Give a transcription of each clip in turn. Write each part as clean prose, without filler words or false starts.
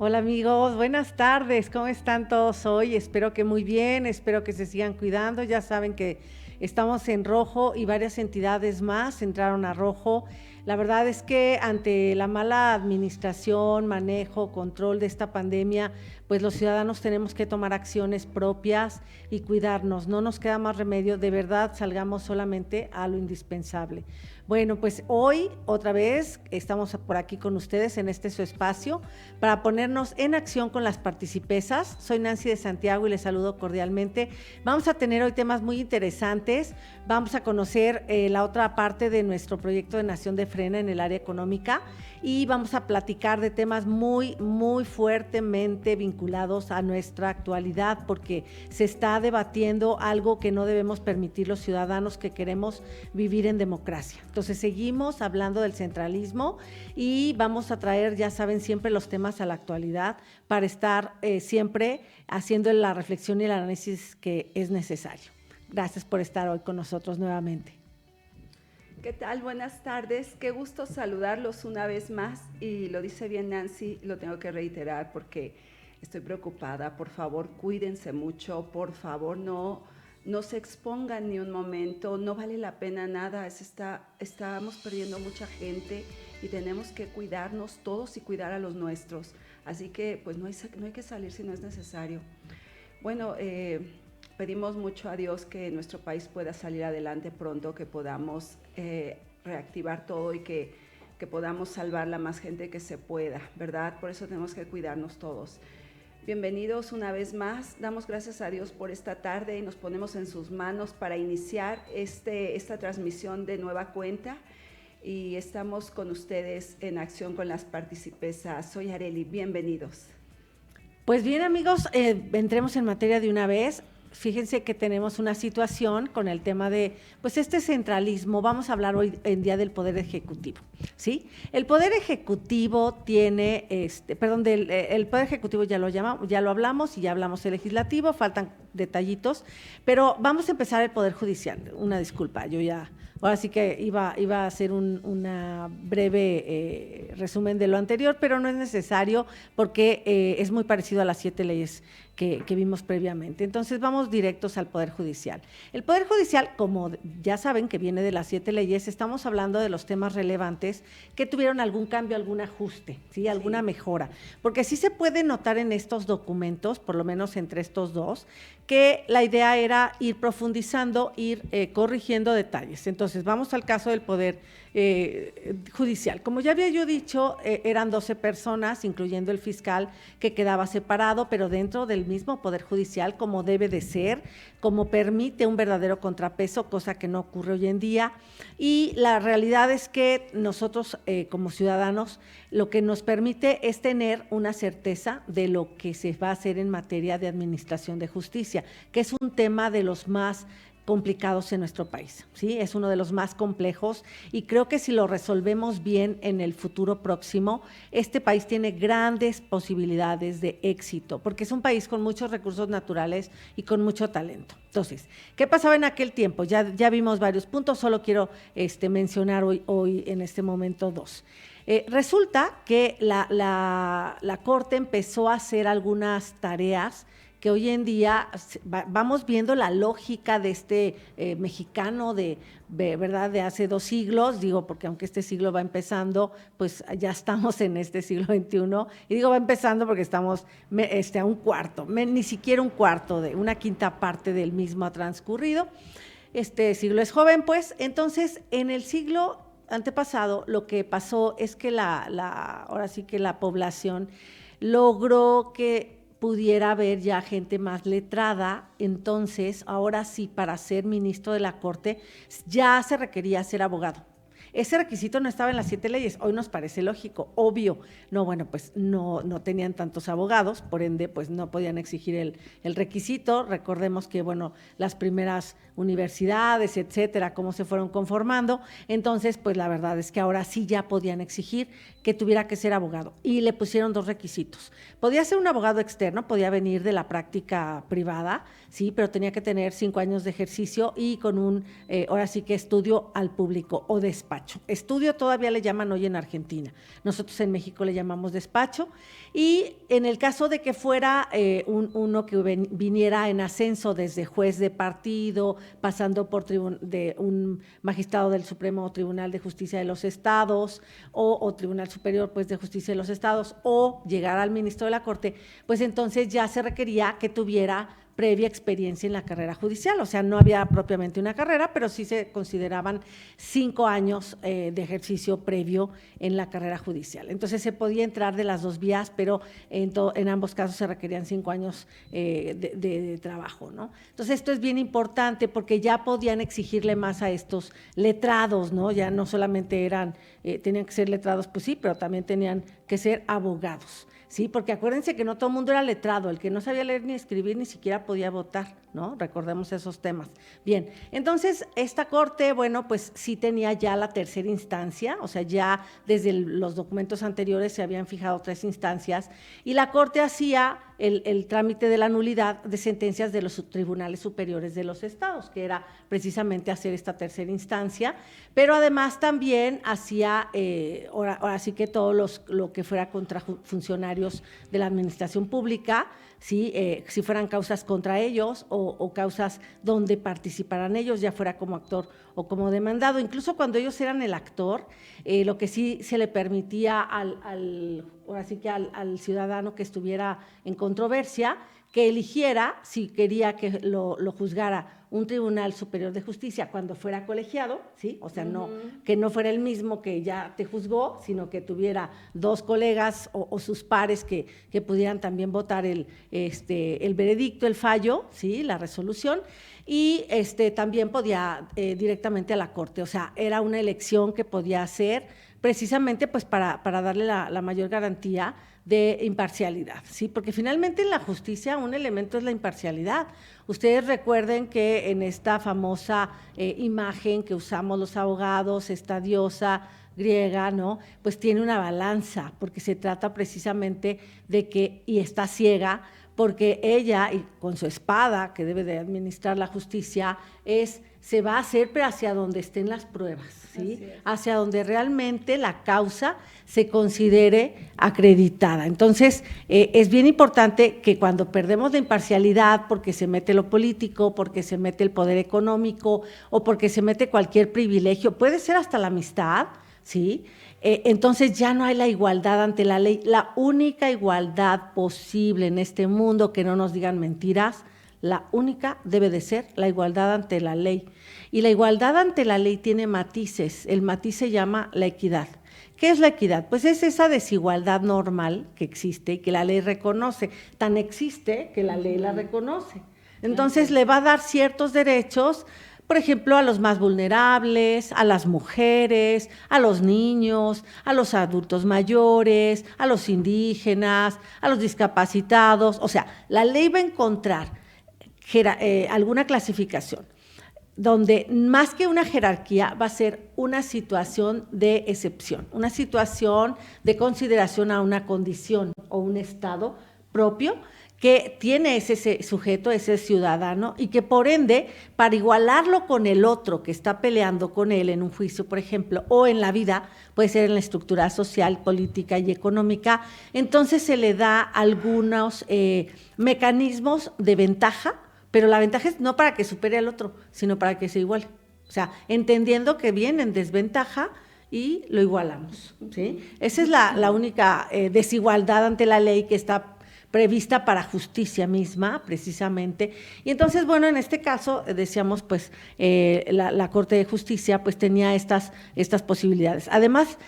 Hola amigos, buenas tardes, ¿cómo están todos hoy? Espero que muy bien, espero que se sigan cuidando, ya saben que estamos en rojo y varias entidades más entraron a rojo. La verdad es que ante la mala administración, manejo, control de esta pandemia, pues los ciudadanos tenemos que tomar acciones propias y cuidarnos, no nos queda más remedio, de verdad salgamos solamente a lo indispensable. Bueno, pues hoy otra vez estamos por aquí con ustedes en este su espacio para ponernos en acción con las participesas. Soy Nancy de Santiago y les saludo cordialmente. Vamos a tener hoy temas muy interesantes. Vamos a conocer la otra parte de nuestro proyecto de Nación de Frena en el área económica y vamos a platicar de temas muy fuertemente vinculados a nuestra actualidad porque se está debatiendo algo que no debemos permitir los ciudadanos que queremos vivir en democracia. Entonces seguimos hablando del centralismo y vamos a traer, ya saben, siempre los temas a la actualidad para estar siempre haciendo la reflexión y el análisis que es necesario. Gracias por estar hoy con nosotros nuevamente. ¿Qué tal? Buenas tardes. Qué gusto saludarlos una vez más. Y lo dice bien Nancy, lo tengo que reiterar porque estoy preocupada. Por favor, cuídense mucho. Por favor, no se expongan ni un momento. No vale la pena nada. Estamos perdiendo mucha gente y tenemos que cuidarnos todos y cuidar a los nuestros. Así que pues no hay que salir si no es necesario. Bueno, pedimos mucho a Dios que nuestro país pueda salir adelante pronto, que podamos reactivar todo y que podamos salvar la más gente que se pueda, ¿verdad? Por eso tenemos que cuidarnos todos. Bienvenidos una vez más, damos gracias a Dios por esta tarde y nos ponemos en sus manos para iniciar esta transmisión de nueva cuenta y estamos con ustedes en acción con las participesas. Soy Areli, bienvenidos. Pues bien amigos, entremos en materia de una vez. Fíjense que tenemos una situación con el tema de, pues este centralismo. Vamos a hablar hoy en día del Poder Ejecutivo, ¿sí? El Poder Ejecutivo tiene, el Poder Ejecutivo ya lo hablamos y ya hablamos del Legislativo, faltan detallitos, pero vamos a empezar el Poder Judicial. Una disculpa, ahora sí que iba a hacer una breve resumen de lo anterior, pero no es necesario porque es muy parecido a las 7 leyes que vimos previamente. Entonces vamos directos al Poder Judicial. El Poder Judicial, como ya saben que viene de las 7 leyes, estamos hablando de los temas relevantes que tuvieron algún cambio, algún ajuste, ¿sí? Alguna mejora. Porque sí se puede notar en estos documentos, por lo menos entre estos dos, que la idea era ir profundizando, ir corrigiendo detalles. Entonces vamos al caso del Poder Judicial. Como ya había yo dicho, eran 12 personas, incluyendo el fiscal, que quedaba separado, pero dentro del mismo Poder Judicial, como debe de ser, como permite un verdadero contrapeso, cosa que no ocurre hoy en día. Y la realidad es que nosotros, como ciudadanos, lo que nos permite es tener una certeza de lo que se va a hacer en materia de administración de justicia, que es un tema de los más complicados en nuestro país, ¿sí? Es uno de los más complejos y creo que si lo resolvemos bien en el futuro próximo, este país tiene grandes posibilidades de éxito, porque es un país con muchos recursos naturales y con mucho talento. Entonces, ¿qué pasaba en aquel tiempo? Ya vimos varios puntos, solo quiero mencionar hoy en este momento dos. Resulta que la Corte empezó a hacer algunas tareas que hoy en día vamos viendo la lógica de este mexicano ¿verdad? De hace 2 siglos, digo, porque aunque este siglo va empezando, pues ya estamos en este siglo XXI, y digo va empezando porque estamos a un cuarto, ni siquiera un cuarto, de una quinta parte del mismo ha transcurrido. Este siglo es joven, pues, entonces en el siglo antepasado lo que pasó es que ahora sí que la población logró que pudiera haber ya gente más letrada, entonces ahora sí para ser ministro de la Corte ya se requería ser abogado. Ese requisito no estaba en las 7 leyes, hoy nos parece lógico, obvio. No, bueno, pues no tenían tantos abogados, por ende, pues no podían exigir el requisito. Recordemos que, bueno, las primeras universidades, etcétera, cómo se fueron conformando. Entonces, pues la verdad es que ahora sí ya podían exigir que tuviera que ser abogado. Y le pusieron 2 requisitos. Podía ser un abogado externo, podía venir de la práctica privada, sí, pero tenía que tener 5 años de ejercicio y con ahora sí que estudio al público o despacho. despacho. Estudio todavía le llaman hoy en Argentina. Nosotros en México le llamamos despacho. Y en el caso de que fuera uno que viniera en ascenso desde juez de partido, pasando por de un magistrado del Supremo Tribunal de Justicia de los Estados o Tribunal Superior pues, de Justicia de los Estados, o llegar al ministro de la Corte, pues entonces ya se requería que tuviera previa experiencia en la carrera judicial, o sea, no había propiamente una carrera, pero sí se consideraban 5 años de ejercicio previo en la carrera judicial. Entonces se podía entrar de las dos vías, pero en ambos casos se requerían 5 años de trabajo, ¿no? Entonces esto es bien importante porque ya podían exigirle más a estos letrados, ¿no? Ya no solamente tenían que ser letrados, pues sí, pero también tenían que ser abogados. Sí, porque acuérdense que no todo el mundo era letrado, el que no sabía leer ni escribir ni siquiera podía votar, ¿no? Recordemos esos temas. Bien, entonces esta corte, bueno, pues sí tenía ya la tercera instancia, o sea, ya desde los documentos anteriores se habían fijado 3 instancias y la corte hacía el trámite de la nulidad de sentencias de los tribunales superiores de los estados, que era precisamente hacer esta tercera instancia, pero además también hacía, ahora sí que todo lo que fuera contra funcionarios de la administración pública, ¿sí? Si fueran causas contra ellos o causas donde participaran ellos, ya fuera como actor o como demandado. Incluso cuando ellos eran el actor, lo que sí se le permitía ahora sí que al ciudadano que estuviera en controversia, que eligiera si quería que lo juzgara un Tribunal Superior de Justicia cuando fuera colegiado, ¿sí? O sea, que no fuera el mismo que ya te juzgó, sino que tuviera 2 colegas o sus pares que pudieran también votar el veredicto, el fallo, ¿sí? La resolución, y también podía directamente a la Corte, o sea, era una elección que podía hacer precisamente pues para darle la mayor garantía de imparcialidad, ¿sí? Porque finalmente en la justicia un elemento es la imparcialidad. Ustedes recuerden que en esta famosa imagen que usamos los abogados, esta diosa griega, ¿no? Pues tiene una balanza, porque se trata precisamente de que, y está ciega, porque ella, y con su espada, que debe de administrar la justicia, se va a hacer, pero hacia donde estén las pruebas, ¿sí? Hacia donde realmente la causa se considere acreditada. Entonces, es bien importante que cuando perdemos la imparcialidad, porque se mete lo político, porque se mete el poder económico, o porque se mete cualquier privilegio, puede ser hasta la amistad, ¿sí? Entonces ya no hay la igualdad ante la ley. La única igualdad posible en este mundo, que no nos digan mentiras, la única debe de ser la igualdad ante la ley. Y la igualdad ante la ley tiene matices. El matiz se llama la equidad. ¿Qué es la equidad? Pues es esa desigualdad normal que existe y que la ley reconoce. Tan existe que la ley la reconoce. Entonces le va a dar ciertos derechos, por ejemplo, a los más vulnerables, a las mujeres, a los niños, a los adultos mayores, a los indígenas, a los discapacitados. O sea, la ley va a encontrar alguna clasificación donde más que una jerarquía va a ser una situación de excepción, una situación de consideración a una condición o un estado propio que tiene ese sujeto, ese ciudadano, y que por ende, para igualarlo con el otro que está peleando con él en un juicio, por ejemplo, o en la vida, puede ser en la estructura social, política y económica, entonces se le da algunos mecanismos de ventaja, pero la ventaja es no para que supere al otro, sino para que se iguale. O sea, entendiendo que viene en desventaja y lo igualamos, ¿sí? Esa es la única desigualdad ante la ley que está prevista para justicia misma, precisamente. Y entonces, bueno, en este caso, decíamos, pues, la Corte de Justicia, pues, tenía estas posibilidades. Además,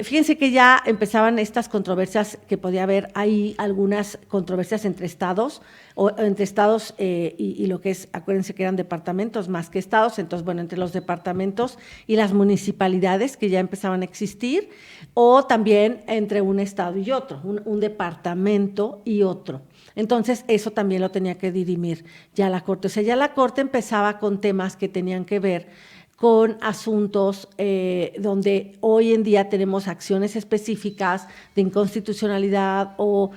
fíjense que ya empezaban estas controversias, que podía haber ahí algunas controversias entre estados, y lo que es, acuérdense que eran departamentos más que estados, entonces, bueno, entre los departamentos y las municipalidades que ya empezaban a existir, o también entre un estado y otro, un departamento y otro. Entonces, eso también lo tenía que dirimir ya la Corte. O sea, ya la Corte empezaba con temas que tenían que ver con asuntos donde hoy en día tenemos acciones específicas de inconstitucionalidad o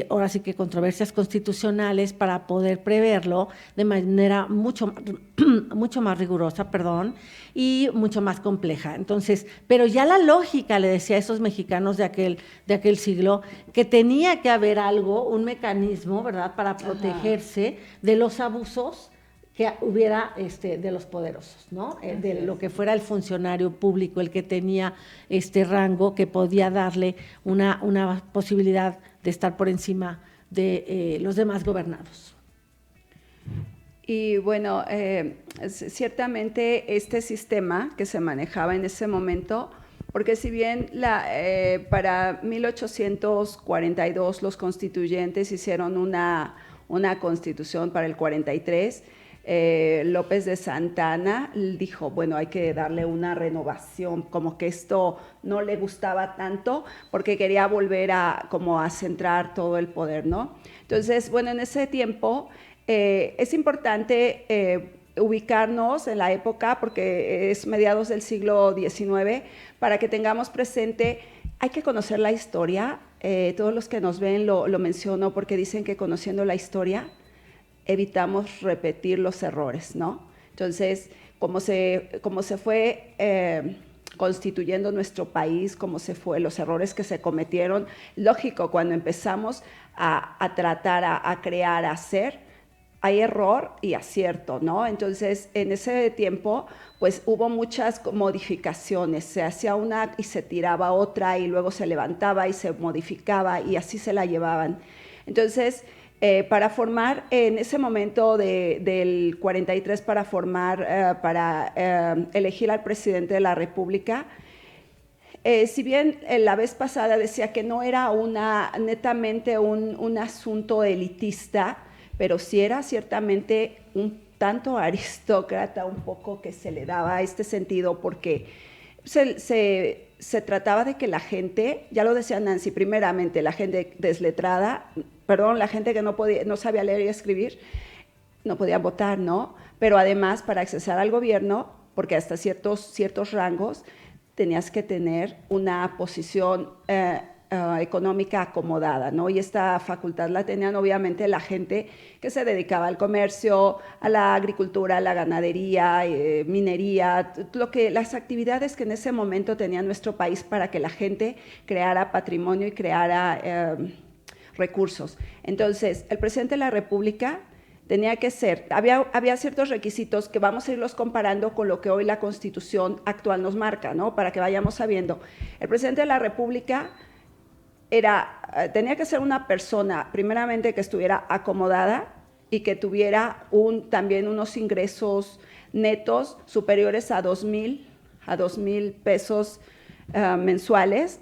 ahora sí que controversias constitucionales para poder preverlo de manera mucho más rigurosa, y mucho más compleja. Entonces, pero ya la lógica le decía a esos mexicanos de aquel siglo que tenía que haber algo, un mecanismo, ¿verdad?, para protegerse de los abusos que hubiera de los poderosos, ¿no? De lo que fuera el funcionario público, el que tenía rango, que podía darle una posibilidad de estar por encima de los demás gobernados. Y bueno, ciertamente este sistema que se manejaba en ese momento, porque si bien para 1842 los constituyentes hicieron una constitución para el 43, López de Santana dijo, bueno, hay que darle una renovación, como que esto no le gustaba tanto porque quería volver a centrar todo el poder, ¿no? Entonces, bueno, en ese tiempo es importante ubicarnos en la época, porque es mediados del siglo XIX, para que tengamos presente, hay que conocer la historia. Todos los que nos ven lo menciono porque dicen que conociendo la historia evitamos repetir los errores, ¿no? Entonces, como se fue constituyendo nuestro país, cómo se fue, los errores que se cometieron, lógico, cuando empezamos a tratar, a crear, a hacer, hay error y acierto, ¿no? Entonces, en ese tiempo, pues hubo muchas modificaciones, se hacía una y se tiraba otra y luego se levantaba y se modificaba y así se la llevaban. Entonces, para formar en ese momento del 43, para elegir al presidente de la República, si bien la vez pasada decía que no era netamente un asunto elitista, pero sí era ciertamente un tanto aristócrata, un poco que se le daba este sentido, porque se trataba de que la gente, ya lo decía Nancy, primeramente la gente desletrada, la gente que no sabía leer y escribir, no podía votar, ¿no? Pero además, para accesar al gobierno, porque hasta ciertos rangos, tenías que tener una posición económica acomodada, ¿no? Y esta facultad la tenían obviamente la gente que se dedicaba al comercio, a la agricultura, a la ganadería, minería, las actividades que en ese momento tenía nuestro país para que la gente creara patrimonio y creara recursos. Entonces, el presidente de la República tenía que ser, había ciertos requisitos que vamos a irlos comparando con lo que hoy la Constitución actual nos marca, ¿no? Para que vayamos sabiendo. El presidente de la República tenía que ser una persona, primeramente, que estuviera acomodada y que tuviera también unos ingresos netos superiores a 2,000 pesos mensuales,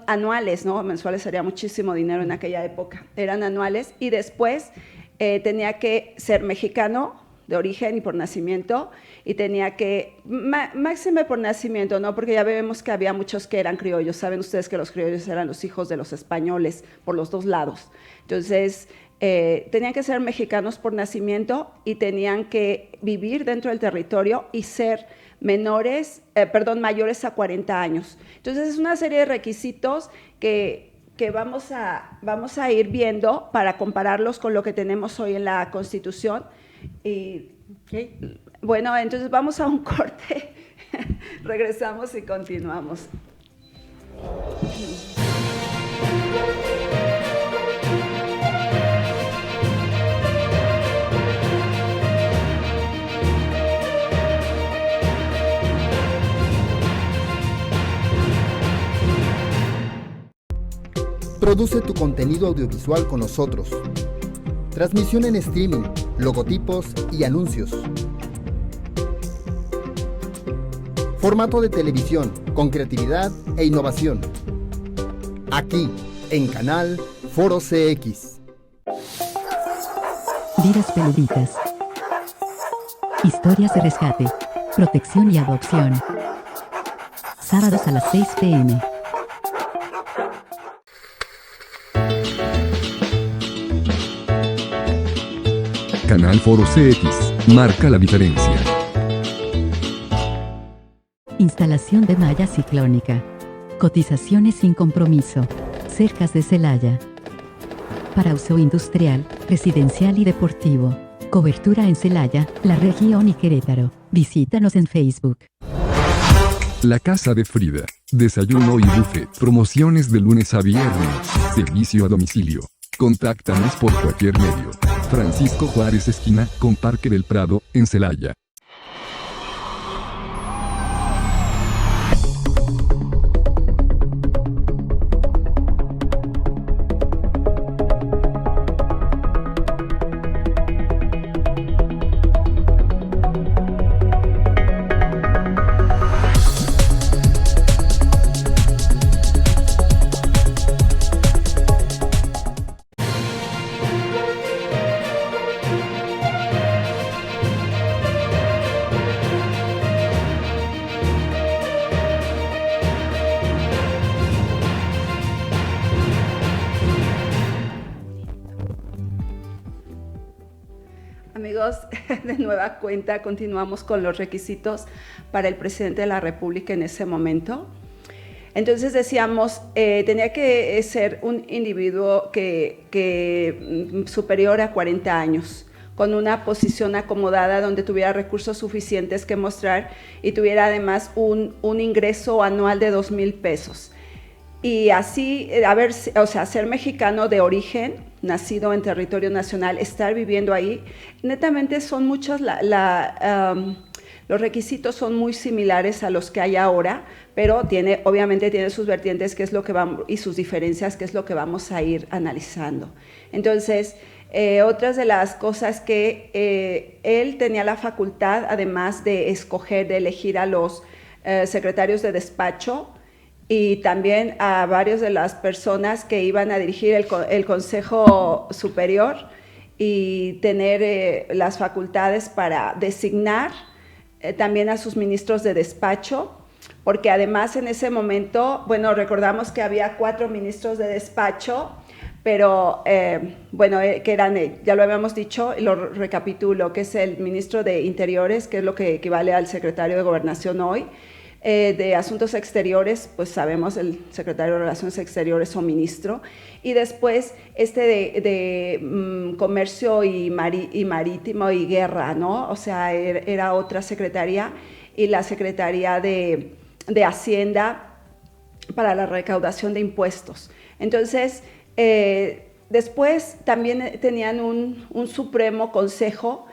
anuales, ¿no? Mensuales sería muchísimo dinero en aquella época, eran anuales, y después tenía que ser mexicano de origen y por nacimiento, y tenía que, máxime por nacimiento, ¿no? Porque ya vemos que había muchos que eran criollos, saben ustedes que los criollos eran los hijos de los españoles por los dos lados, entonces tenían que ser mexicanos por nacimiento y tenían que vivir dentro del territorio y ser mayores a 40 años. Entonces es una serie de requisitos que vamos a ir viendo para compararlos con lo que tenemos hoy en la Constitución. Y bueno, entonces vamos a un corte, regresamos y continuamos. Produce tu contenido audiovisual con nosotros. Transmisión en streaming, logotipos y anuncios. Formato de televisión con creatividad e innovación. Aquí, en Canal Foro CX. Vidas peluditas. Historias de rescate, protección y adopción. Sábados a las 6 p.m. Canal Foro CX marca la diferencia. Instalación de malla ciclónica. Cotizaciones sin compromiso. Cercas de Celaya. Para uso industrial, residencial y deportivo. Cobertura en Celaya, La Región y Querétaro. Visítanos en Facebook. La Casa de Frida. Desayuno y buffet. Promociones de lunes a viernes. Servicio a domicilio. Contáctanos por cualquier medio. Francisco Juárez esquina con Parque del Prado, en Celaya. Amigos, de nueva cuenta continuamos con los requisitos para el presidente de la República en ese momento. Entonces decíamos, tenía que ser un individuo que superior a 40 años, con una posición acomodada donde tuviera recursos suficientes que mostrar y tuviera además un ingreso anual de 2,000 pesos. Y así, ser mexicano de origen, nacido en territorio nacional, estar viviendo ahí, netamente son muchos, los requisitos son muy similares a los que hay ahora, pero obviamente tiene sus vertientes y sus diferencias, que es lo que vamos a ir analizando. Entonces, otras de las cosas que él tenía la facultad, además de elegir a los secretarios de despacho, y también a varias de las personas que iban a dirigir el Consejo Superior y tener las facultades para designar también a sus ministros de despacho, porque además en ese momento, recordamos que había 4 ministros de despacho, pero que eran, ya lo habíamos dicho, y lo recapitulo, que es el ministro de Interiores, que es lo que equivale al secretario de Gobernación hoy. De Asuntos Exteriores, pues sabemos el secretario de Relaciones Exteriores o ministro, y después de Comercio y Marítimo y Guerra, ¿no? O sea, era otra secretaría, y la Secretaría de Hacienda para la recaudación de impuestos. Entonces, después también tenían un Supremo Consejo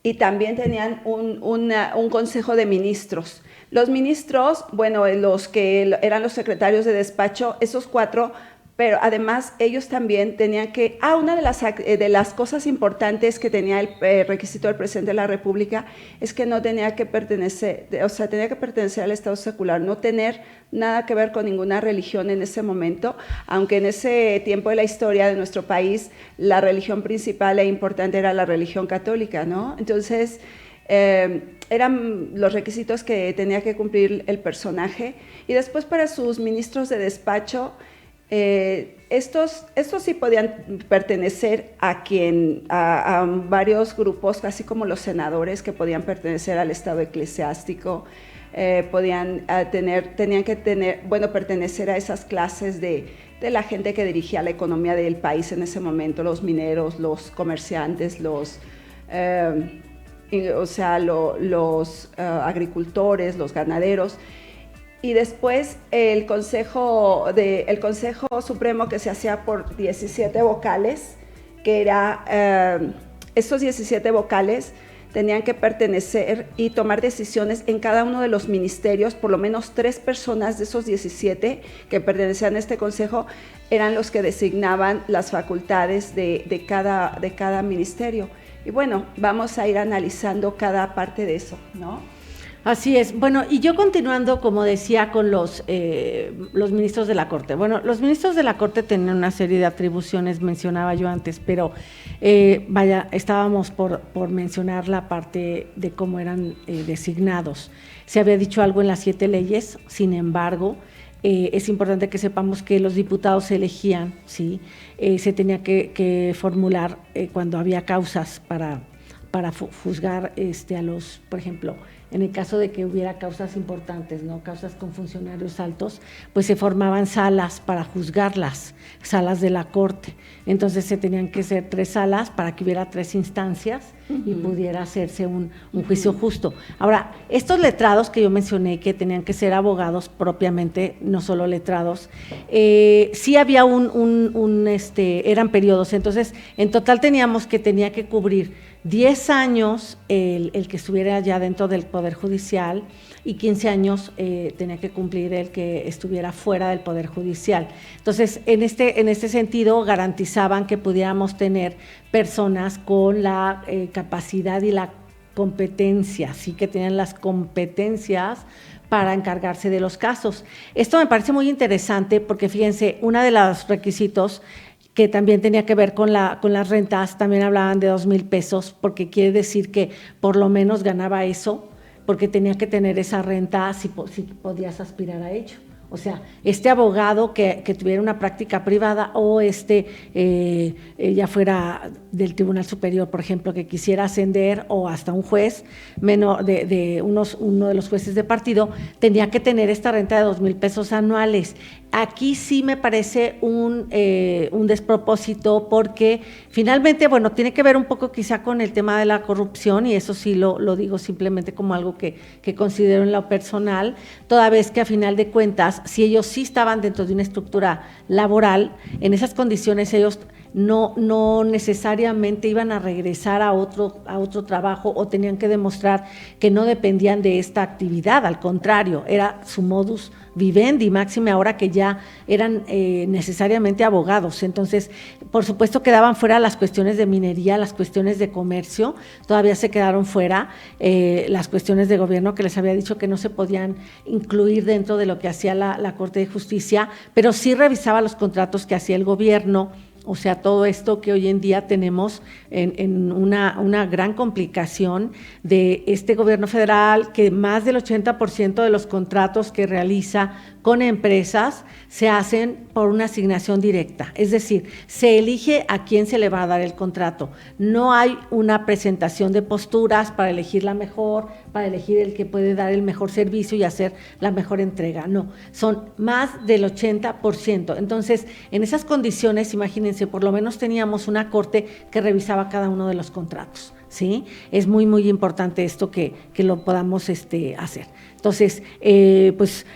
y también tenían un Consejo de Ministros. Los ministros, los que eran los secretarios de despacho, esos 4, pero además ellos también tenían que... una de las cosas importantes que tenía el requisito del presidente de la República es que no tenía que pertenecer, tenía que pertenecer al Estado secular, no tener nada que ver con ninguna religión en ese momento, aunque en ese tiempo de la historia de nuestro país la religión principal e importante era la religión católica, ¿no? Entonces... eran los requisitos que tenía que cumplir el personaje. Y después para sus ministros de despacho, estos sí podían pertenecer a varios grupos, así como los senadores que podían pertenecer al Estado eclesiástico, tenían que pertenecer a esas clases de la gente que dirigía la economía del país en ese momento, los mineros, los comerciantes, los agricultores, los ganaderos, y después el Consejo Supremo, que se hacía por 17 vocales, que era, estos 17 vocales tenían que pertenecer y tomar decisiones en cada uno de los ministerios. Por lo menos 3 personas de esos 17 que pertenecían a este consejo eran los que designaban las facultades de cada ministerio. Y vamos a ir analizando cada parte de eso, ¿no? Así es. Y yo continuando, como decía, con los ministros de la Corte. Los ministros de la Corte tenían una serie de atribuciones, mencionaba yo antes, pero estábamos por mencionar la parte de cómo eran designados. Se había dicho algo en las 7 leyes, sin embargo, es importante que sepamos que los diputados se elegían, ¿sí? Se tenía que formular cuando había causas para juzgar a los, por ejemplo, en el caso de que hubiera causas importantes, ¿no? Causas con funcionarios altos, pues se formaban salas para juzgarlas, salas de la corte. Entonces se tenían que ser 3 salas para que hubiera 3 instancias y pudiera hacerse un juicio justo. Ahora, estos letrados que yo mencioné, que tenían que ser abogados propiamente, no solo letrados, sí había eran periodos. Entonces, en total tenía que cubrir 10 años el que estuviera ya dentro del Poder Judicial y 15 años tenía que cumplir el que estuviera fuera del Poder Judicial. Entonces, en este sentido, garantizaban que pudiéramos tener personas con la capacidad y la competencia, sí que tenían las competencias para encargarse de los casos. Esto me parece muy interesante porque, fíjense, uno de los requisitos que también tenía que ver con las rentas, también hablaban de 2,000 pesos, porque quiere decir que por lo menos ganaba eso, porque tenía que tener esa renta si podías aspirar a ello. O sea, este abogado que tuviera una práctica privada o ya fuera del Tribunal Superior, por ejemplo, que quisiera ascender o hasta un juez, uno de los jueces de partido, tenía que tener esta renta de 2,000 pesos anuales. Aquí sí me parece un despropósito porque finalmente, bueno, tiene que ver un poco quizá con el tema de la corrupción y eso sí lo digo simplemente como algo que considero en lo personal, toda vez que a final de cuentas, si ellos sí estaban dentro de una estructura laboral, en esas condiciones ellos no necesariamente iban a regresar a otro trabajo o tenían que demostrar que no dependían de esta actividad, al contrario, era su modus vivendi, máxime ahora que ya eran necesariamente abogados. Entonces, por supuesto quedaban fuera las cuestiones de minería, las cuestiones de comercio, todavía se quedaron fuera las cuestiones de gobierno que les había dicho que no se podían incluir dentro de lo que hacía la Corte de Justicia, pero sí revisaba los contratos que hacía el gobierno. O sea, todo esto que hoy en día tenemos en una gran complicación de este gobierno federal, que más del 80% de los contratos que realiza con empresas se hacen por una asignación directa, es decir, se elige a quién se le va a dar el contrato. No hay una presentación de posturas para elegir la mejor, para elegir el que puede dar el mejor servicio y hacer la mejor entrega, no, son más del 80%. Entonces, en esas condiciones, imagínense, por lo menos teníamos una corte que revisaba cada uno de los contratos, ¿sí? Es muy, muy importante esto que lo podamos hacer. Entonces, pues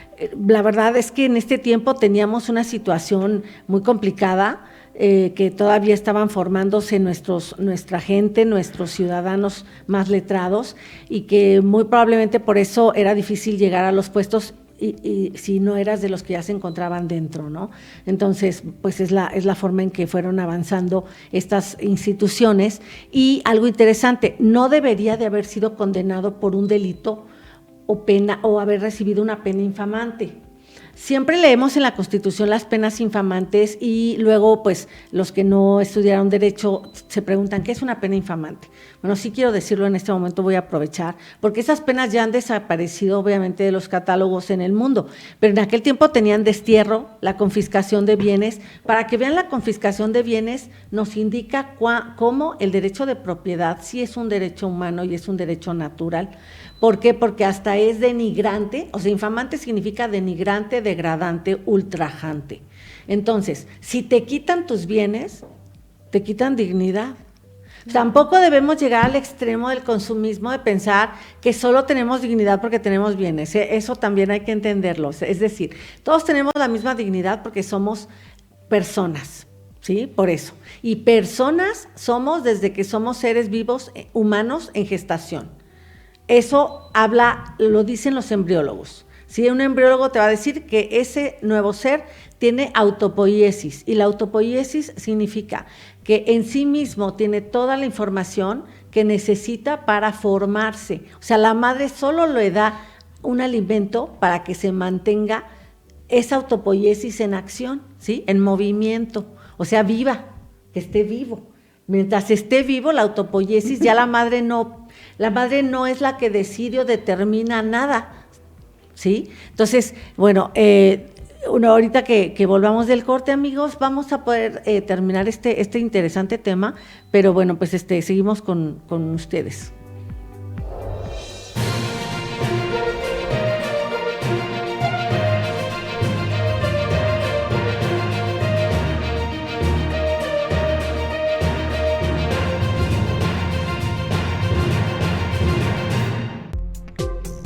la verdad es que en este tiempo teníamos una situación muy complicada, que todavía estaban formándose nuestra gente, nuestros ciudadanos más letrados, y que muy probablemente por eso era difícil llegar a los puestos y si no eras de los que ya se encontraban dentro, ¿no? Entonces, pues es la forma en que fueron avanzando estas instituciones. Y algo interesante, no debería de haber sido condenado por un delito o pena o haber recibido una pena infamante. Siempre leemos en la Constitución las penas infamantes y luego, pues, los que no estudiaron Derecho se preguntan, ¿qué es una pena infamante? Bueno, sí quiero decirlo en este momento, voy a aprovechar, porque esas penas ya han desaparecido, obviamente, de los catálogos en el mundo, pero en aquel tiempo tenían destierro, la confiscación de bienes. Para que vean, la confiscación de bienes nos indica cómo el derecho de propiedad sí es un derecho humano y es un derecho natural. ¿Por qué? Porque hasta es denigrante, o sea, infamante significa denigrante, degradante, ultrajante. Entonces, si te quitan tus bienes, te quitan dignidad. Tampoco debemos llegar al extremo del consumismo de pensar que solo tenemos dignidad porque tenemos bienes. Eso también hay que entenderlo. Es decir, todos tenemos la misma dignidad porque somos personas, ¿sí? Por eso. Y personas somos desde que somos seres vivos, humanos en gestación. Eso lo dicen los embriólogos. ¿Sí? Un embriólogo te va a decir que ese nuevo ser tiene autopoiesis, y la autopoiesis significa que en sí mismo tiene toda la información que necesita para formarse. O sea, la madre solo le da un alimento para que se mantenga esa autopoiesis en acción, ¿sí? En movimiento, o sea, viva, que esté vivo. Mientras esté vivo, la autopoiesis, ya la madre no es la que decide o determina nada, ¿sí? Entonces, bueno, ahorita que volvamos del corte, amigos, vamos a poder terminar este interesante tema, pero bueno, pues seguimos con ustedes.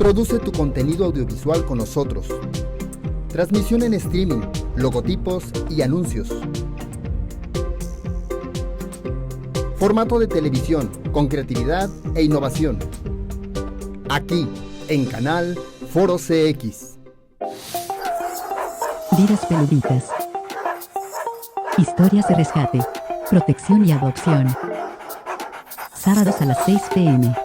Produce tu contenido audiovisual con nosotros. Transmisión en streaming, logotipos y anuncios. Formato de televisión con creatividad e innovación. Aquí, en Canal Foro CX. Vidas peluditas. Historias de rescate, protección y adopción. Sábados a las 6 p.m.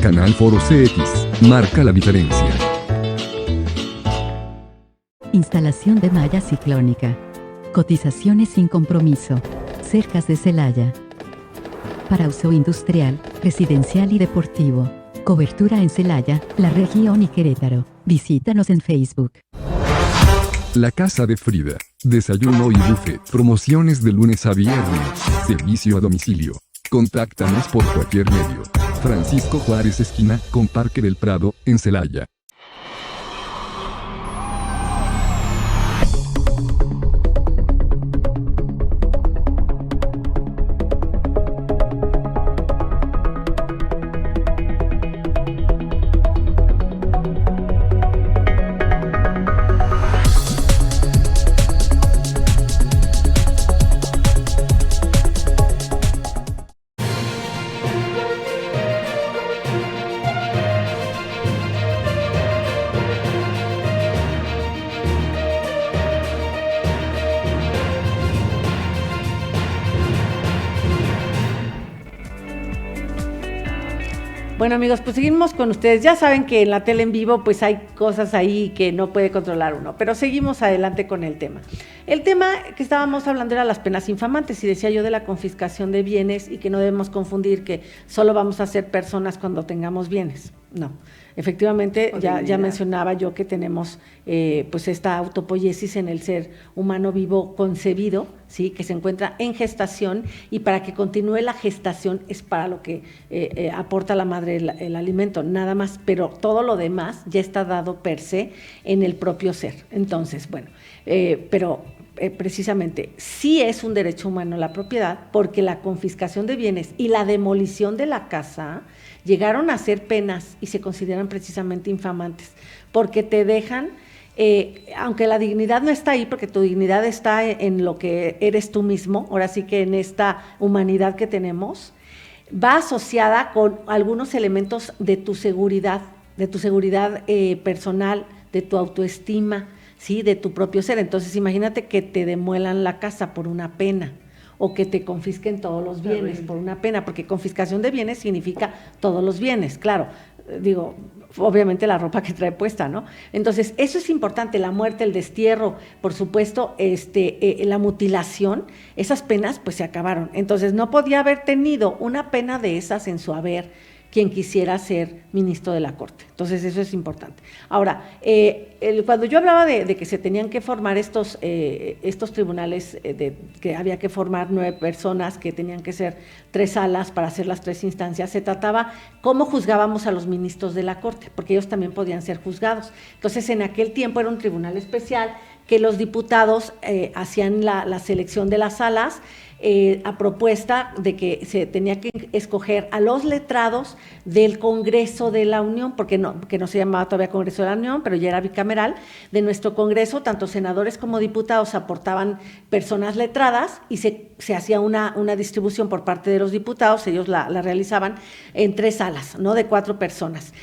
Canal Foro CX, marca la diferencia. Instalación de malla ciclónica. Cotizaciones sin compromiso. Cercas de Celaya. Para uso industrial, residencial y deportivo. Cobertura en Celaya, La Región y Querétaro. Visítanos en Facebook. La Casa de Frida. Desayuno y buffet. Promociones de lunes a viernes. Servicio a domicilio. Contáctanos por cualquier medio. Francisco Juárez esquina con Parque del Prado, en Celaya. Bueno, amigos, pues seguimos con ustedes. Ya saben que en la tele en vivo pues hay cosas ahí que no puede controlar uno, pero seguimos adelante con el tema. El tema que estábamos hablando era las penas infamantes y decía yo de la confiscación de bienes y que no debemos confundir que solo vamos a ser personas cuando tengamos bienes. No, efectivamente ya mencionaba yo que tenemos pues esta autopoiesis en el ser humano vivo concebido, ¿sí? Que se encuentra en gestación y para que continúe la gestación es para lo que aporta la madre el alimento, nada más, pero todo lo demás ya está dado per se en el propio ser. Entonces, bueno, precisamente sí es un derecho humano la propiedad porque la confiscación de bienes y la demolición de la casa llegaron a ser penas y se consideran precisamente infamantes porque te dejan, aunque la dignidad no está ahí, porque tu dignidad está en lo que eres tú mismo, ahora sí que en esta humanidad que tenemos, va asociada con algunos elementos de tu seguridad personal, de tu autoestima, ¿sí? De tu propio ser. Entonces imagínate que te demuelan la casa por una pena o que te confisquen todos los bienes por una pena, porque confiscación de bienes significa todos los bienes, claro, digo, obviamente la ropa que trae puesta, ¿no? Entonces, eso es importante, la muerte, el destierro, por supuesto, la mutilación, esas penas pues se acabaron. Entonces, no podía haber tenido una pena de esas en su haber quien quisiera ser ministro de la Corte. Entonces, eso es importante. Ahora, cuando yo hablaba de que se tenían que formar estos tribunales, que había que formar 9 personas, que tenían que ser 3 salas para hacer las 3 instancias, se trataba cómo juzgábamos a los ministros de la Corte, porque ellos también podían ser juzgados. Entonces, en aquel tiempo era un tribunal especial que los diputados hacían la selección de las salas, a propuesta de que se tenía que escoger a los letrados del Congreso de la Unión, que no se llamaba todavía Congreso de la Unión, pero ya era bicameral, de nuestro Congreso, tanto senadores como diputados aportaban personas letradas y se hacía una distribución por parte de los diputados, ellos la realizaban en 3 salas, ¿no? De 4 personas.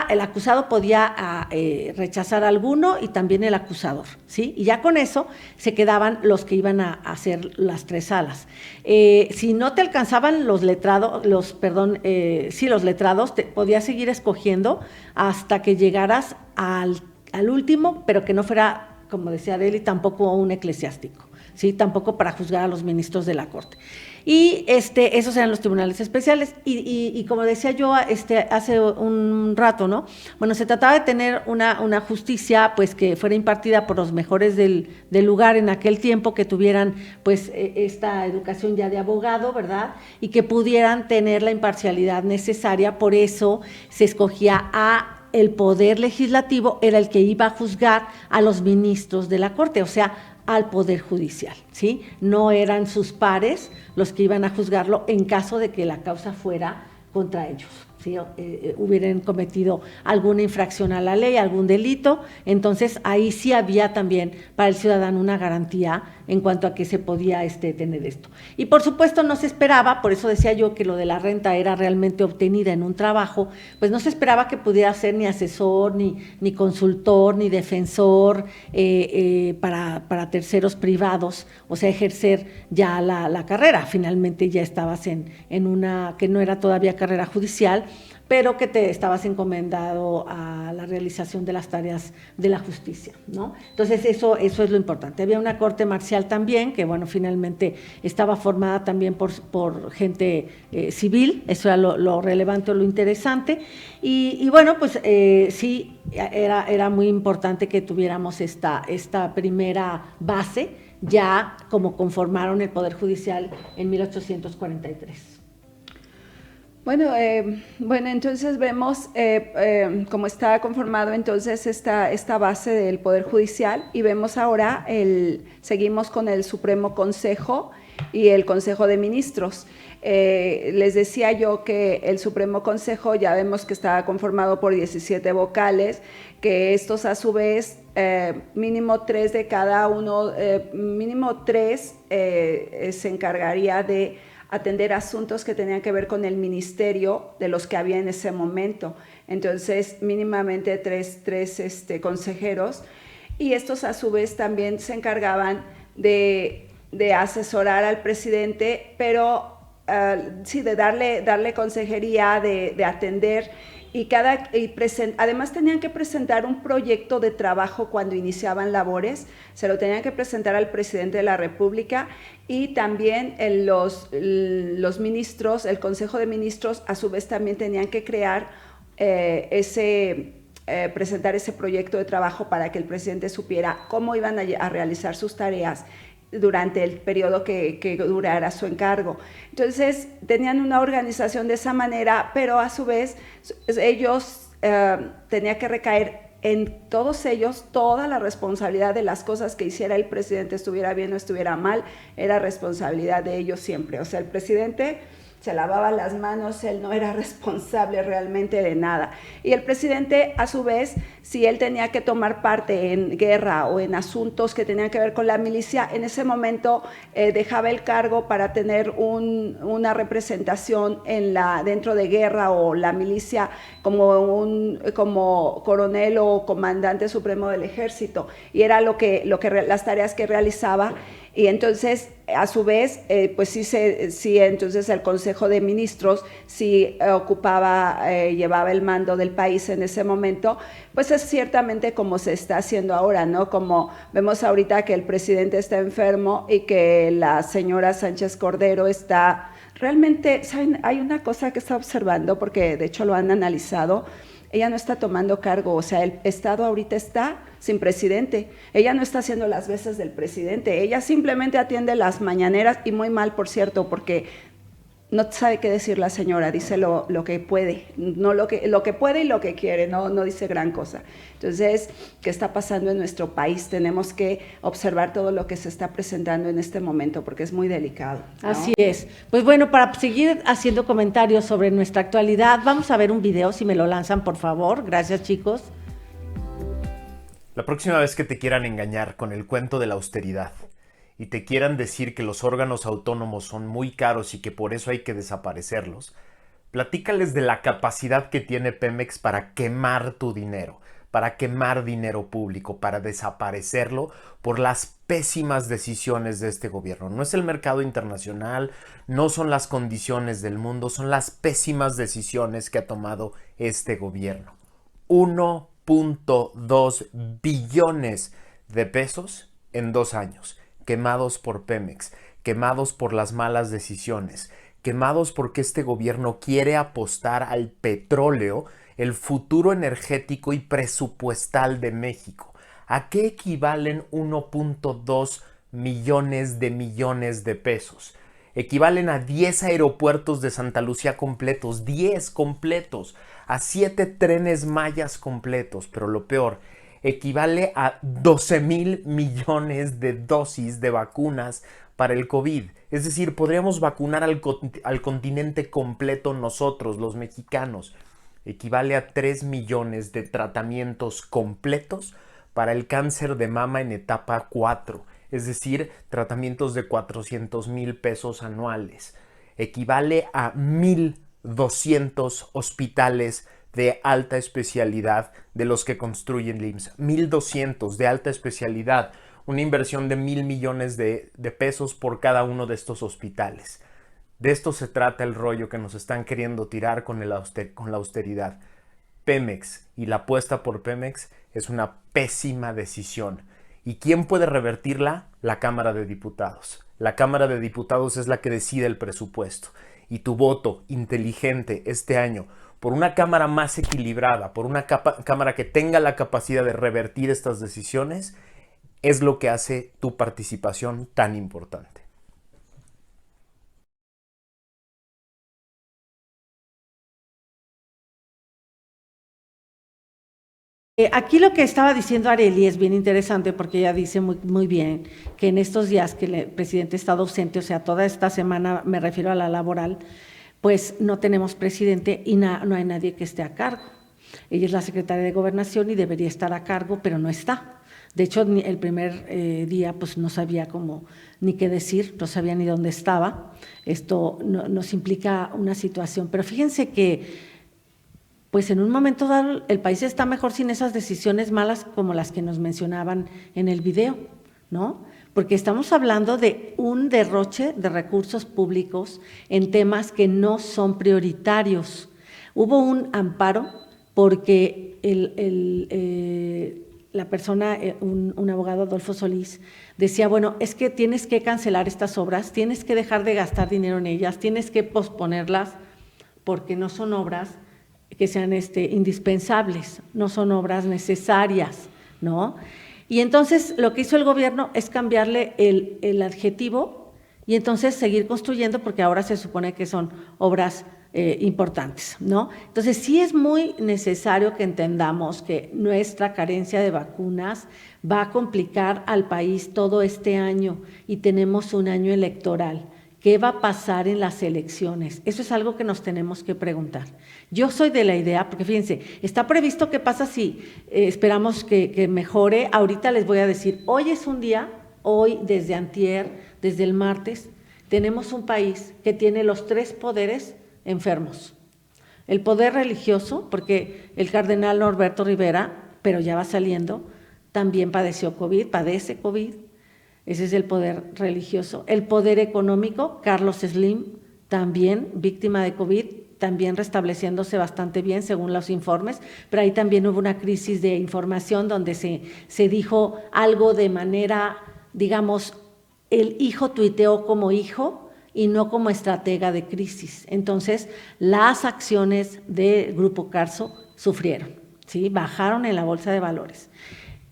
El acusado podía rechazar alguno y también el acusador, ¿sí? Y ya con eso se quedaban los que iban a hacer las 3 salas. Si no te alcanzaban los letrados, los letrados, podías seguir escogiendo hasta que llegaras al último, pero que no fuera, como decía Adeli, tampoco un eclesiástico, ¿sí? Tampoco para juzgar a los ministros de la Corte. Y esos eran los tribunales especiales y como decía yo hace un rato, ¿no? Bueno, se trataba de tener una justicia pues que fuera impartida por los mejores del lugar en aquel tiempo, que tuvieran pues esta educación ya de abogado, ¿verdad? Y que pudieran tener la imparcialidad necesaria. Por eso se escogía el poder legislativo, era el que iba a juzgar a los ministros de la Corte, o sea, al Poder Judicial, ¿sí? No eran sus pares los que iban a juzgarlo en caso de que la causa fuera contra ellos, ¿sí? Hubieran cometido alguna infracción a la ley, algún delito, entonces ahí sí había también para el ciudadano una garantía en cuanto a que se podía tener esto. Y por supuesto no se esperaba, por eso decía yo que lo de la renta era realmente obtenida en un trabajo, pues no se esperaba que pudiera ser ni asesor, ni consultor, ni defensor para terceros privados, o sea, ejercer ya la carrera. Finalmente ya estabas en una que no era todavía carrera judicial, pero que te estabas encomendado a la realización de las tareas de la justicia, ¿no? Entonces eso es lo importante. Había una corte marcial también, que bueno, finalmente estaba formada también por gente civil, eso era lo relevante o lo interesante, y bueno, pues sí, era muy importante que tuviéramos esta primera base, ya como conformaron el Poder Judicial en 1843. Bueno, entonces vemos cómo está conformado entonces esta base del Poder Judicial y vemos ahora, seguimos con el Supremo Consejo y el Consejo de Ministros. Les decía yo que el Supremo Consejo ya vemos que está conformado por 17 vocales, que estos a su vez mínimo 3 de cada uno, mínimo 3 se encargaría de atender asuntos que tenían que ver con el ministerio de los que había en ese momento. Entonces, mínimamente tres consejeros, y estos a su vez también se encargaban de asesorar al presidente, pero sí, de darle consejería, de atender, además tenían que presentar un proyecto de trabajo cuando iniciaban labores, se lo tenían que presentar al presidente de la República, y también los ministros, el Consejo de Ministros, a su vez también tenían que crear presentar ese proyecto de trabajo para que el presidente supiera cómo iban a realizar sus tareas durante el periodo que durara su encargo. Entonces, tenían una organización de esa manera, pero a su vez ellos tenía que recaer en todos ellos toda la responsabilidad de las cosas que hiciera el presidente, estuviera bien o estuviera mal, era responsabilidad de ellos siempre. O sea, el presidente se lavaba las manos, él no era responsable realmente de nada. Y el presidente, a su vez, si él tenía que tomar parte en guerra o en asuntos que tenían que ver con la milicia, en ese momento dejaba el cargo para tener una representación dentro de guerra o la milicia como coronel o comandante supremo del ejército. Y era las tareas que realizaba. Y entonces, a su vez, pues sí, entonces el Consejo de Ministros sí llevaba el mando del país en ese momento, pues es ciertamente como se está haciendo ahora, ¿no? Como vemos ahorita que el presidente está enfermo y que la señora Sánchez Cordero está realmente, ¿saben? Hay una cosa que está observando, porque de hecho lo han analizado. Ella no está tomando cargo, o sea, el Estado ahorita está sin presidente. Ella no está haciendo las veces del presidente, ella simplemente atiende las mañaneras, y muy mal, por cierto, porque no sabe qué decir la señora, dice lo que puede, no lo que puede y lo que quiere, no dice gran cosa. Entonces, ¿qué está pasando en nuestro país? Tenemos que observar todo lo que se está presentando en este momento, porque es muy delicado, ¿no? Así es. Pues bueno, para seguir haciendo comentarios sobre nuestra actualidad, vamos a ver un video, si me lo lanzan, por favor. Gracias, chicos. La próxima vez que te quieran engañar con el cuento de la austeridad y te quieran decir que los órganos autónomos son muy caros y que por eso hay que desaparecerlos, platícales de la capacidad que tiene Pemex para quemar tu dinero, para quemar dinero público, para desaparecerlo por las pésimas decisiones de este gobierno. No es el mercado internacional, no son las condiciones del mundo, son las pésimas decisiones que ha tomado este gobierno. 1.2 billones de pesos en 2 años. Quemados por Pemex, quemados por las malas decisiones, quemados porque este gobierno quiere apostar al petróleo, el futuro energético y presupuestal de México. ¿A qué equivalen 1.2 millones de pesos? Equivalen a 10 aeropuertos de Santa Lucía completos, 10 completos, a 7 trenes mayas completos, pero lo peor equivale a 12,000 millones de dosis de vacunas para el COVID. Es decir, podríamos vacunar al continente completo nosotros, los mexicanos. Equivale a 3 millones de tratamientos completos para el cáncer de mama en etapa 4. Es decir, tratamientos de 400,000 pesos anuales. Equivale a 1,200 hospitales de alta especialidad de los que construye el IMSS. 1,200 de alta especialidad. Una inversión de 1,000 millones de pesos por cada uno de estos hospitales. De esto se trata el rollo que nos están queriendo tirar con la austeridad. Pemex y la apuesta por Pemex es una pésima decisión. ¿Y quién puede revertirla? La Cámara de Diputados. La Cámara de Diputados es la que decide el presupuesto. Y tu voto inteligente este año por una Cámara más equilibrada, por una Cámara que tenga la capacidad de revertir estas decisiones, es lo que hace tu participación tan importante. Aquí lo que estaba diciendo Arely es bien interesante porque ella dice muy bien que en estos días que el presidente está ausente, o sea, toda esta semana, me refiero a la laboral, pues no tenemos presidente y no hay nadie que esté a cargo. Ella es la secretaria de Gobernación y debería estar a cargo, pero no está. De hecho, el primer día pues no sabía ni qué decir, no sabía ni dónde estaba. Esto nos implica una situación, pero fíjense que pues en un momento dado el país está mejor sin esas decisiones malas como las que nos mencionaban en el video, ¿no? Porque estamos hablando de un derroche de recursos públicos en temas que no son prioritarios. Hubo un amparo porque la persona, un abogado, Adolfo Solís, decía, bueno, es que tienes que cancelar estas obras, tienes que dejar de gastar dinero en ellas, tienes que posponerlas porque no son obras que sean indispensables, no son obras necesarias, ¿no? Y entonces lo que hizo el gobierno es cambiarle el adjetivo y entonces seguir construyendo porque ahora se supone que son obras importantes, ¿no? Entonces sí es muy necesario que entendamos que nuestra carencia de vacunas va a complicar al país todo este año y tenemos un año electoral. ¿Qué va a pasar en las elecciones? Eso es algo que nos tenemos que preguntar. Yo soy de la idea, porque fíjense, está previsto qué pasa si esperamos que mejore. Ahorita les voy a decir, hoy es un día, hoy desde antier, desde el martes, tenemos un país que tiene los 3 poderes enfermos. El poder religioso, porque el cardenal Norberto Rivera, pero ya va saliendo, también padece COVID. Ese es el poder religioso. El poder económico, Carlos Slim, también víctima de COVID, también restableciéndose bastante bien según los informes, pero ahí también hubo una crisis de información donde se dijo algo de manera, digamos, el hijo tuiteó como hijo y no como estratega de crisis. Entonces, las acciones del Grupo Carso sufrieron, ¿sí? Bajaron en la bolsa de valores.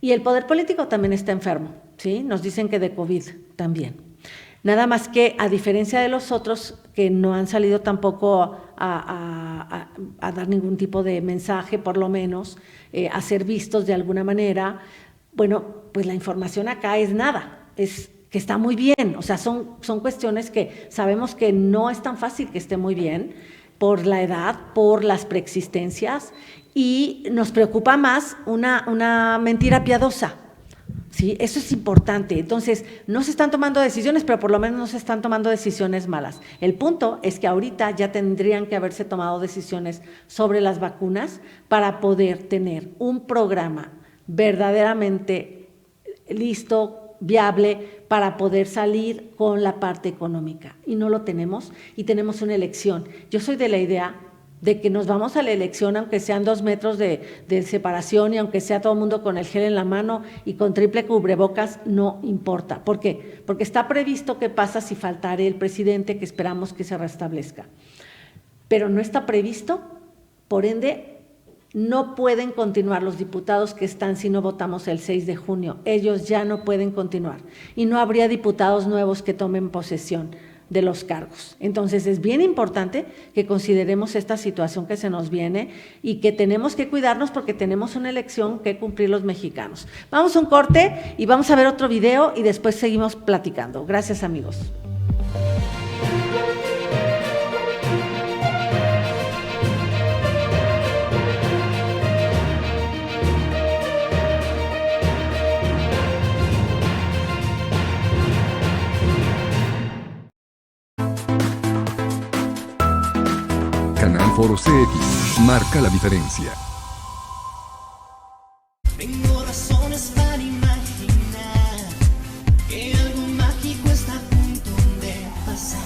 Y el poder político también está enfermo, ¿sí? Nos dicen que de COVID también. Nada más que, a diferencia de los otros, que no han salido tampoco a dar ningún tipo de mensaje, por lo menos, a ser vistos de alguna manera, bueno, pues la información acá es nada, es que está muy bien, o sea, son cuestiones que sabemos que no es tan fácil que esté muy bien, por la edad, por las preexistencias, y nos preocupa más una mentira piadosa, ¿sí? Eso es importante. Entonces, no se están tomando decisiones, pero por lo menos no se están tomando decisiones malas. El punto es que ahorita ya tendrían que haberse tomado decisiones sobre las vacunas para poder tener un programa verdaderamente listo, viable, para poder salir con la parte económica. Y no lo tenemos, y tenemos una elección. Yo soy de la idea de que nos vamos a la elección aunque sean 2 metros de separación y aunque sea todo el mundo con el gel en la mano y con triple cubrebocas, no importa. ¿Por qué? Porque está previsto qué pasa si faltare el presidente, que esperamos que se restablezca. Pero no está previsto, por ende, no pueden continuar los diputados que están si no votamos el 6 de junio. Ellos ya no pueden continuar y no habría diputados nuevos que tomen posesión. de los cargos. Entonces es bien importante que consideremos esta situación que se nos viene y que tenemos que cuidarnos porque tenemos una elección que cumplir los mexicanos. Vamos a un corte y vamos a ver otro video y después seguimos platicando. Gracias, amigos. Canal Foro CX marca la diferencia. Tengo razones para imaginar que algo mágico está a punto de pasar.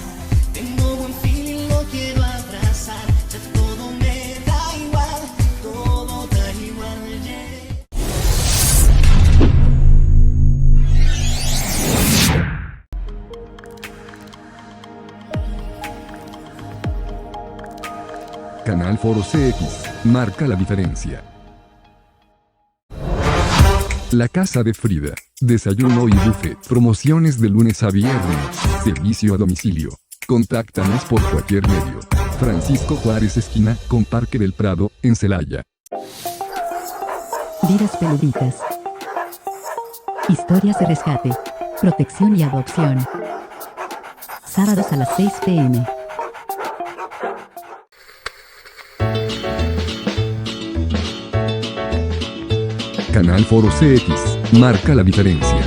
Tengo buen feeling, lo quiero abrazar. Ya todo me da igual, todo da igual. Yeah. Canal Foro CX marca la diferencia. La Casa de Frida. Desayuno y buffet. Promociones de lunes a viernes. Servicio a domicilio. Contáctanos por cualquier medio. Francisco Juárez esquina con Parque del Prado, en Celaya. Vidas peluditas. Historias de rescate. Protección y adopción. Sábados a las 6 p.m. Canal Foro CX marca la diferencia.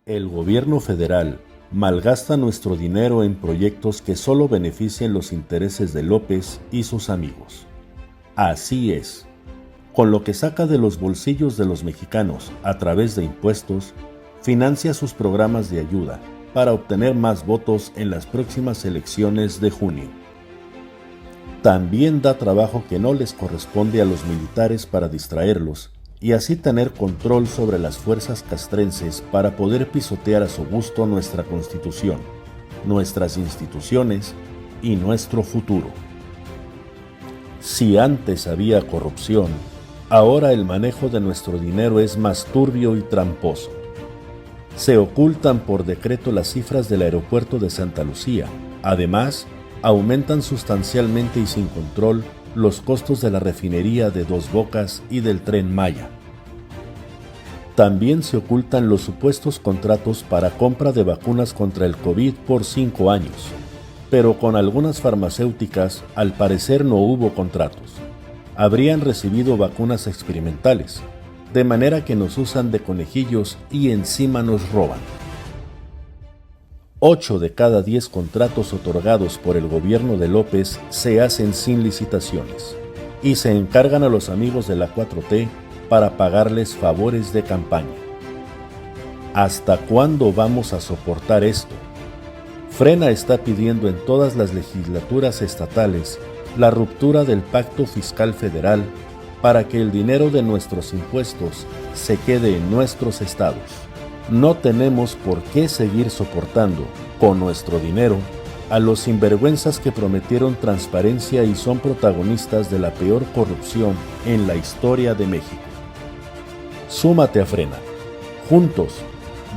El gobierno federal malgasta nuestro dinero en proyectos que solo benefician los intereses de López y sus amigos. Así es. Con lo que saca de los bolsillos de los mexicanos a través de impuestos, financia sus programas de ayuda para obtener más votos en las próximas elecciones de junio. También da trabajo que no les corresponde a los militares para distraerlos y así tener control sobre las fuerzas castrenses para poder pisotear a su gusto nuestra Constitución, nuestras instituciones y nuestro futuro. Si antes había corrupción, ahora el manejo de nuestro dinero es más turbio y tramposo. Se ocultan por decreto las cifras del aeropuerto de Santa Lucía. Además, aumentan sustancialmente y sin control los costos de la refinería de Dos Bocas y del Tren Maya. También se ocultan los supuestos contratos para compra de vacunas contra el COVID por 5 años, pero con algunas farmacéuticas al parecer no hubo contratos. Habrían recibido vacunas experimentales, de manera que nos usan de conejillos y encima nos roban. 8 de cada 10 contratos otorgados por el gobierno de López se hacen sin licitaciones y se encargan a los amigos de la 4T para pagarles favores de campaña. ¿Hasta cuándo vamos a soportar esto? Frena está pidiendo en todas las legislaturas estatales la ruptura del Pacto Fiscal Federal para que el dinero de nuestros impuestos se quede en nuestros estados. No tenemos por qué seguir soportando, con nuestro dinero, a los sinvergüenzas que prometieron transparencia y son protagonistas de la peor corrupción en la historia de México. Súmate a Frena. Juntos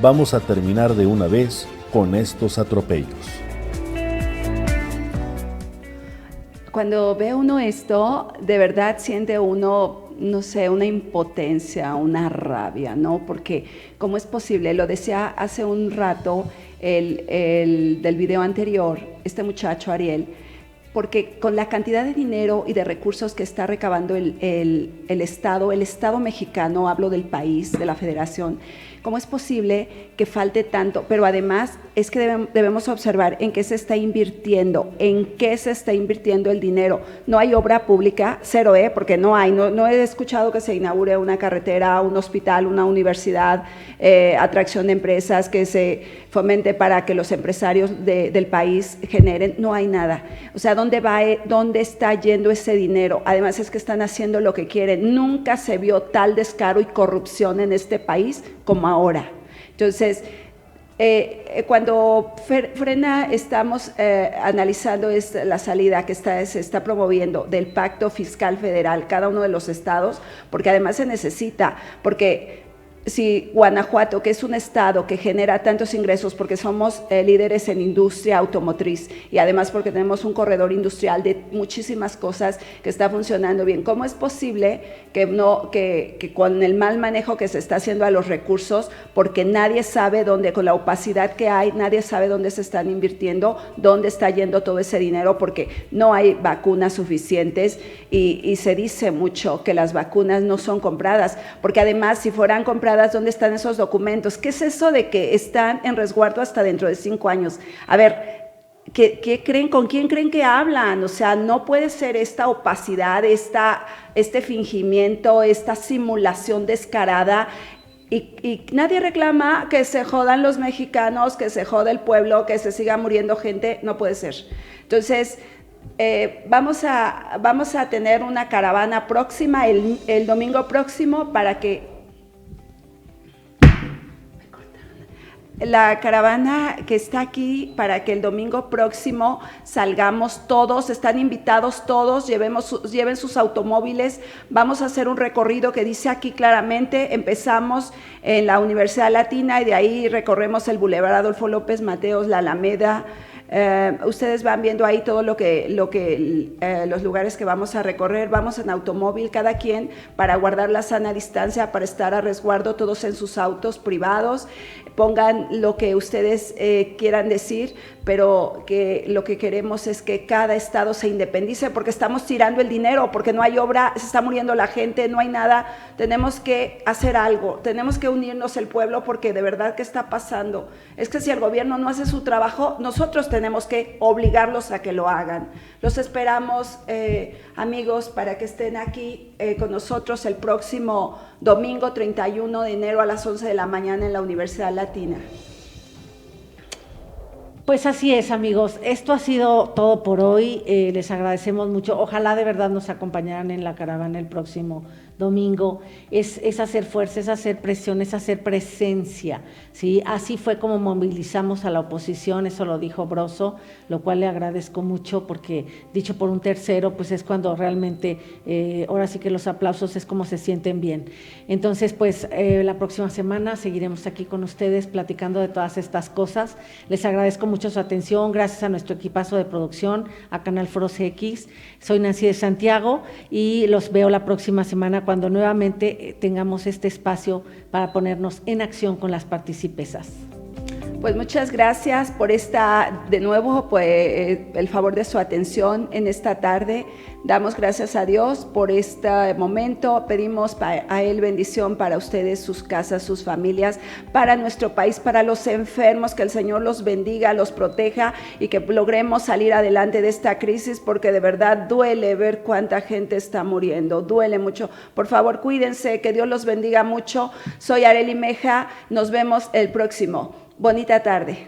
vamos a terminar de una vez con estos atropellos. Cuando ve uno esto, de verdad siente uno, no sé, una impotencia, una rabia, ¿no? Porque, ¿cómo es posible? Lo decía hace un rato del video anterior, este muchacho Ariel, porque con la cantidad de dinero y de recursos que está recabando el Estado mexicano, hablo del país, de la Federación, ¿cómo es posible que falte tanto? Pero además es que debemos observar en qué se está invirtiendo, el dinero. No hay obra pública, cero, porque no hay, no he escuchado que se inaugure una carretera, un hospital, una universidad, atracción de empresas, que se fomente para que los empresarios del país generen, no hay nada. O sea, ¿dónde está yendo ese dinero? Además es que están haciendo lo que quieren. Nunca se vio tal descaro y corrupción en este país como ahora. Entonces, Cuando Frena estamos analizando la salida que se está promoviendo del Pacto Fiscal Federal, cada uno de los estados, porque además se necesita, porque si Guanajuato, que es un estado que genera tantos ingresos porque somos líderes en industria automotriz y además porque tenemos un corredor industrial de muchísimas cosas que está funcionando bien, ¿cómo es posible que con el mal manejo que se está haciendo a los recursos, porque nadie sabe dónde, con la opacidad que hay, nadie sabe dónde se están invirtiendo, dónde está yendo todo ese dinero, porque no hay vacunas suficientes y se dice mucho que las vacunas no son compradas, porque además si fueran compradas, ¿dónde están esos documentos? ¿Qué es eso de que están en resguardo hasta dentro de 5 años? A ver, ¿qué creen? ¿Con quién creen que hablan? O sea, no puede ser esta opacidad, este fingimiento, esta simulación descarada. Y nadie reclama que se jodan los mexicanos, que se joda el pueblo, que se siga muriendo gente. No puede ser. Entonces, vamos a tener una caravana próxima, el domingo próximo, para que la caravana que está aquí, para que el domingo próximo salgamos todos, están invitados todos, lleven sus automóviles, vamos a hacer un recorrido que dice aquí claramente, empezamos en la Universidad Latina y de ahí recorremos el Boulevard Adolfo López Mateos, la Alameda. Ustedes van viendo ahí todo los lugares que vamos a recorrer. Vamos en automóvil, cada quien, para guardar la sana distancia, para estar a resguardo, todos en sus autos privados. Pongan lo que ustedes quieran decir, pero que lo que queremos es que cada estado se independice, porque estamos tirando el dinero, porque no hay obra, se está muriendo la gente, no hay nada. Tenemos que hacer algo, tenemos que unirnos el pueblo, porque de verdad, ¿qué está pasando? Es que si el gobierno no hace su trabajo, nosotros tenemos que obligarlos a que lo hagan. Los esperamos, amigos, para que estén aquí con nosotros el próximo domingo 31 de enero a las 11 de la mañana en la Universidad Latina. Pues así es, amigos. Esto ha sido todo por hoy. Les agradecemos mucho. Ojalá de verdad nos acompañaran en la caravana el próximo domingo. Es hacer fuerza, es hacer presión, es hacer presencia, ¿sí? Así fue como movilizamos a la oposición, eso lo dijo Broso, lo cual le agradezco mucho, porque dicho por un tercero, pues es cuando realmente, ahora sí que los aplausos es como se sienten bien. Entonces, pues la próxima semana seguiremos aquí con ustedes platicando de todas estas cosas. Les agradezco mucho su atención, gracias a nuestro equipazo de producción, a Canal Foros X. Soy Nancy de Santiago y los veo la próxima semana cuando nuevamente tengamos este espacio para ponernos en acción con las participesas. Pues muchas gracias por de nuevo, pues, el favor de su atención en esta tarde. Damos gracias a Dios por este momento. Pedimos a Él bendición para ustedes, sus casas, sus familias, para nuestro país, para los enfermos, que el Señor los bendiga, los proteja y que logremos salir adelante de esta crisis, porque de verdad duele ver cuánta gente está muriendo, duele mucho. Por favor, cuídense, que Dios los bendiga mucho. Soy Arely Meja, nos vemos el próximo. Bonita tarde.